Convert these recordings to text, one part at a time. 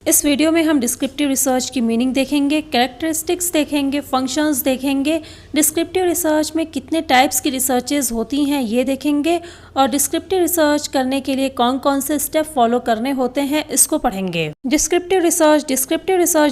इस वीडियो में हम डिस्क्रिप्टिव रिसर्च की मीनिंग देखेंगे, कैरेक्टरिस्टिक्स देखेंगे, फंक्शंस देखेंगे, डिस्क्रिप्टिव रिसर्च में कितने टाइप्स की रिसर्चेज होती हैं ये देखेंगे और डिस्क्रिप्टिव रिसर्च करने के लिए कौन कौन से स्टेप फॉलो करने होते हैं इसको पढ़ेंगे। Descriptive research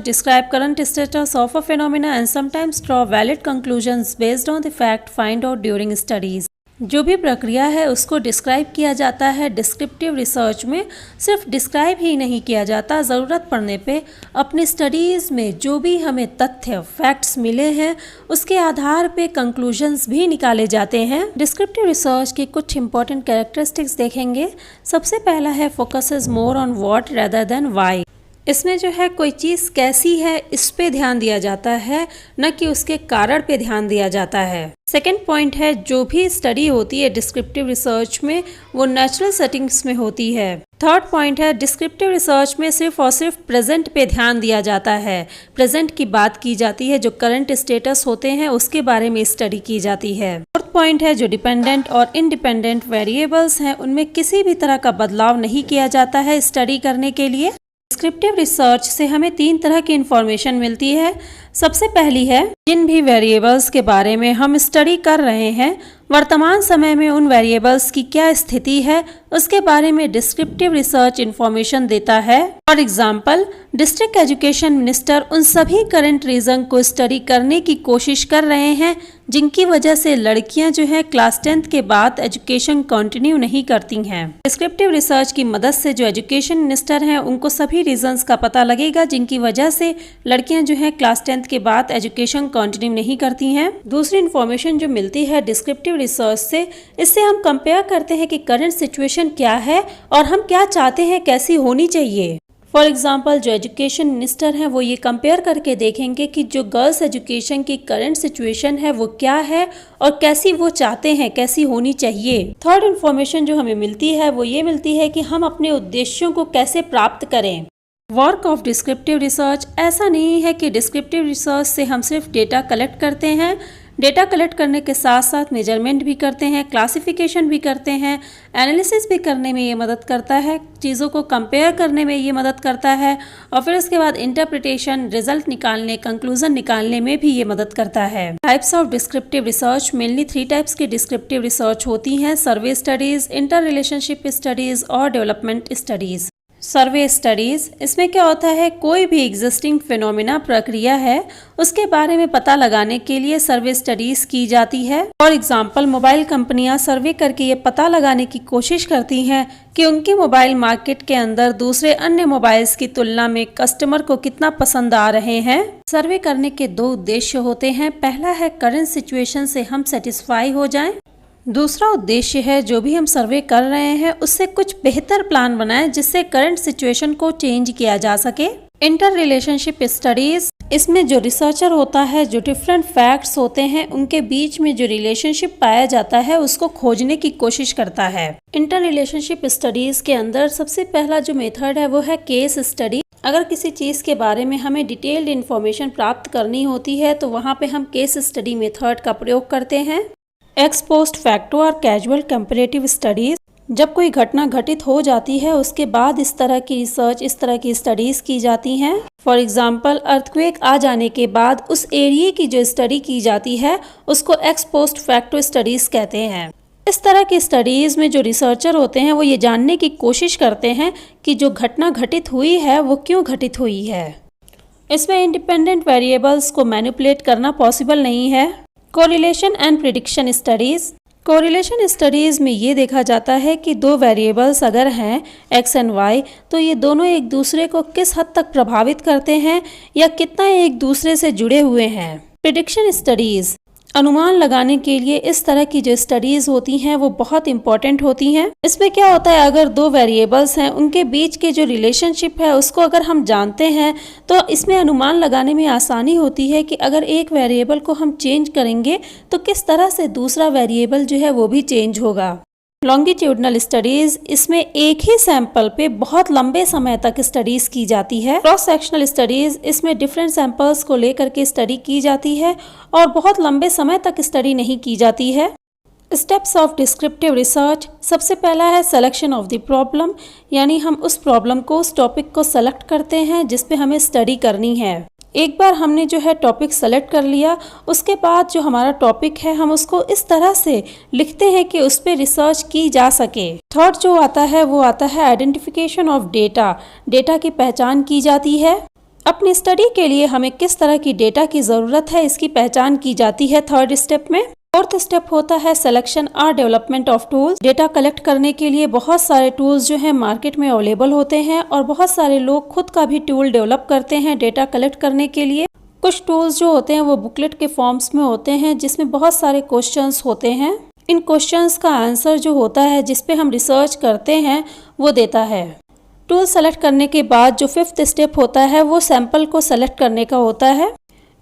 describe current status of a phenomena and sometimes draw valid conclusions based on the fact find out during studies. जो भी प्रक्रिया है उसको डिस्क्राइब किया जाता है। डिस्क्रिप्टिव रिसर्च में सिर्फ डिस्क्राइब ही नहीं किया जाता, ज़रूरत पड़ने पे अपनी स्टडीज़ में जो भी हमें तथ्य फैक्ट्स मिले हैं उसके आधार पे कंक्लूजन्स भी निकाले जाते हैं। डिस्क्रिप्टिव रिसर्च की कुछ इंपॉर्टेंट कैरेक्टरिस्टिक्स देखेंगे। सबसे पहला है focuses more on what rather than why. इसमें जो है कोई चीज़ कैसी है इस पे ध्यान दिया जाता है, न कि उसके कारण पे ध्यान दिया जाता है। सेकेंड पॉइंट है जो भी स्टडी होती है डिस्क्रिप्टिव रिसर्च में वो नेचुरल सेटिंग्स में होती है। थर्ड पॉइंट है डिस्क्रिप्टिव रिसर्च में सिर्फ और सिर्फ प्रेजेंट पे ध्यान दिया जाता है। प्रेजेंट की बात की जाती है, जो करंट स्टेटस होते हैं उसके बारे में स्टडी की जाती है। फोर्थ पॉइंट है जो डिपेंडेंट और इंडिपेंडेंट वेरिएबल्स हैं उनमें किसी भी तरह का बदलाव नहीं किया जाता है स्टडी करने के लिए। डिस्क्रिप्टिव रिसर्च से हमें 3 तरह की इंफॉर्मेशन मिलती है। सबसे पहली है जिन भी वेरिएबल्स के बारे में हम स्टडी कर रहे हैं वर्तमान समय में उन वेरिएबल्स की क्या स्थिति है उसके बारे में डिस्क्रिप्टिव रिसर्च इंफॉर्मेशन देता है। For example, district education minister उन सभी करंट रीजन को स्टडी करने की कोशिश कर रहे हैं जिनकी वजह से लड़कियां जो है क्लास 10th के बाद एजुकेशन कंटिन्यू नहीं करती हैं। डिस्क्रिप्टिव रिसर्च की मदद से जो एजुकेशन मिनिस्टर हैं उनको सभी रीजंस का पता लगेगा जिनकी वजह से लड़कियां जो है क्लास 10th के बाद एजुकेशन कंटिन्यू नहीं करती हैं। दूसरी इन्फॉर्मेशन जो मिलती है डिस्क्रिप्टिव रिसर्च से, इससे हम कंपेयर करते हैं कि करंट सिचुएशन क्या है और हम क्या चाहते हैं कैसी होनी चाहिए। फॉर एग्जाम्पल, जो एजुकेशन मिनिस्टर हैं वो ये कंपेयर करके देखेंगे कि जो गर्ल्स एजुकेशन की करंट सिचुएशन है वो क्या है और कैसी वो चाहते हैं, कैसी होनी चाहिए। थर्ड इन्फॉर्मेशन जो हमें मिलती है वो ये मिलती है कि हम अपने उद्देश्यों को कैसे प्राप्त करें। वर्क ऑफ डिस्क्रिप्टिव रिसर्च ऐसा नहीं है कि डिस्क्रिप्टिव रिसर्च से हम सिर्फ डेटा कलेक्ट करते हैं। डेटा कलेक्ट करने के साथ साथ मेजरमेंट भी करते हैं, क्लासिफिकेशन भी करते हैं, एनालिसिस भी करने में ये मदद करता है, चीज़ों को कंपेयर करने में ये मदद करता है और फिर उसके बाद इंटरप्रिटेशन, रिजल्ट निकालने, कंक्लूजन निकालने में भी ये मदद करता है। Types of descriptive research, mainly 3 types की डिस्क्रिप्टिव रिसर्च होती हैं। सर्वे स्टडीज़, इंटर रिलेशनशिप स्टडीज़ और डेवलपमेंट स्टडीज़। सर्वे स्टडीज़, इसमें क्या होता है कोई भी एग्जिस्टिंग फिनोमिना प्रक्रिया है उसके बारे में पता लगाने के लिए सर्वे स्टडीज़ की जाती है। फॉर एग्जांपल, मोबाइल कंपनियां सर्वे करके ये पता लगाने की कोशिश करती हैं कि उनकी मोबाइल मार्केट के अंदर दूसरे अन्य मोबाइल्स की तुलना में कस्टमर को कितना पसंद आ रहे हैं। सर्वे करने के 2 उद्देश्य होते हैं। पहला है करंट सिचुएशन से हम सेटिस्फाई हो जाएं। दूसरा उद्देश्य है जो भी हम सर्वे कर रहे हैं उससे कुछ बेहतर प्लान बनाएं जिससे करंट सिचुएशन को चेंज किया जा सके। इंटर रिलेशनशिप स्टडीज, इसमें जो रिसर्चर होता है जो डिफरेंट फैक्ट्स होते हैं उनके बीच में जो रिलेशनशिप पाया जाता है उसको खोजने की कोशिश करता है। इंटर रिलेशनशिप स्टडीज के अंदर सबसे पहला जो मेथड है वो है केस स्टडी। अगर किसी चीज़ के बारे में हमें डिटेल्ड इन्फॉर्मेशन प्राप्त करनी होती है तो वहाँ पे हम केस स्टडी मेथड का प्रयोग करते हैं। एक्स पोस्ट फैक्टो और कैजुअल कंपैरेटिव स्टडीज, जब कोई घटना घटित हो जाती है उसके बाद इस तरह की रिसर्च, इस तरह की स्टडीज की जाती हैं। फॉर एग्जांपल, अर्थक्वेक आ जाने के बाद उस एरिया की जो स्टडी की जाती है उसको एक्स पोस्ट फैक्टो स्टडीज कहते हैं। इस तरह की स्टडीज में जो रिसर्चर होते हैं वो ये जानने की कोशिश करते हैं कि जो घटना घटित हुई है वो क्यों घटित हुई है। इसमें इंडिपेंडेंट वेरिएबल्स को मैनिपुलेट करना पॉसिबल नहीं है। Correlation and prediction studies, correlation studies में ये देखा जाता है कि 2 वेरिएबल्स अगर हैं एक्स एंड वाई तो ये दोनों एक दूसरे को किस हद तक प्रभावित करते हैं या कितना एक दूसरे से जुड़े हुए हैं। प्रिडिक्शन स्टडीज, अनुमान लगाने के लिए इस तरह की जो स्टडीज होती हैं वो बहुत इंपॉर्टेंट होती हैं। इसमें क्या होता है अगर 2 वेरिएबल्स हैं उनके बीच के जो रिलेशनशिप है उसको अगर हम जानते हैं तो इसमें अनुमान लगाने में आसानी होती है कि अगर एक वेरिएबल को हम चेंज करेंगे तो किस तरह से दूसरा वेरिएबल जो है वो भी चेंज होगा। लॉन्गिट्यूडनल स्टडीज, इसमें एक ही सैंपल पे बहुत लंबे समय तक स्टडीज की जाती है। क्रॉस सेक्शनल स्टडीज, इसमें डिफरेंट सैंपल्स को लेकर के स्टडी की जाती है और बहुत लंबे समय तक स्टडी नहीं की जाती है। Steps of descriptive research. सबसे पहला है सिलेक्शन ऑफ द प्रॉब्लम, यानी हम उस प्रॉब्लम को, उस टॉपिक को सेलेक्ट करते हैं जिस पे हमें स्टडी करनी है। एक बार हमने जो है टॉपिक सेलेक्ट कर लिया, उसके बाद जो हमारा टॉपिक है हम उसको इस तरह से लिखते हैं कि उस पर रिसर्च की जा सके। थर्ड जो आता है वो आता है आइडेंटिफिकेशन ऑफ डेटा। डेटा की पहचान की जाती है। अपनी स्टडी के लिए हमें किस तरह की डेटा की ज़रूरत है, इसकी पहचान की जाती है थर्ड स्टेप में। फोर्थ स्टेप होता है सिलेक्शन और development of tools. Data collect करने के लिए बहुत सारे टूल्स जो है मार्केट में अवेलेबल होते हैं और बहुत सारे लोग खुद का भी टूल डेवलप करते हैं डेटा कलेक्ट करने के लिए। कुछ टूल्स जो होते हैं वो बुकलेट के फॉर्म्स में होते हैं जिसमें बहुत सारे क्वेश्चंस होते हैं। इन क्वेश्चंस का आंसर जो होता है जिस पे हम रिसर्च करते हैं वो देता है। टूल सेलेक्ट करने के बाद जो फिफ्थ स्टेप होता है वो सैंपल को सेलेक्ट करने का होता है।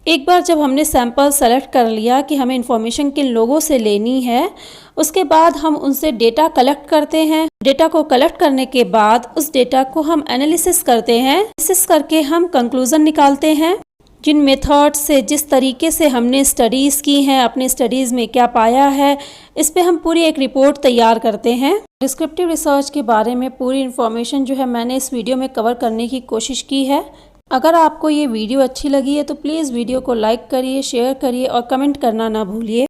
एक बार जब हमने सैंपल सेलेक्ट कर लिया कि हमें इंफॉर्मेशन किन लोगों से लेनी है, उसके बाद हम उनसे डेटा कलेक्ट करते हैं। डेटा को कलेक्ट करने के बाद उस डेटा को हम एनालिसिस करते हैं। एनालिसिस करके हम कंक्लूजन निकालते हैं। जिन मेथड से, जिस तरीके से हमने स्टडीज़ की हैं, अपनी स्टडीज़ में क्या पाया है, इस पे हम पूरी एक रिपोर्ट तैयार करते हैं। डिस्क्रिप्टिव रिसर्च के बारे में पूरी इन्फॉर्मेशन जो है मैंने इस वीडियो में कवर करने की कोशिश की है। अगर आपको ये वीडियो अच्छी लगी है तो प्लीज़ वीडियो को लाइक करिए, शेयर करिए और कमेंट करना ना भूलिए।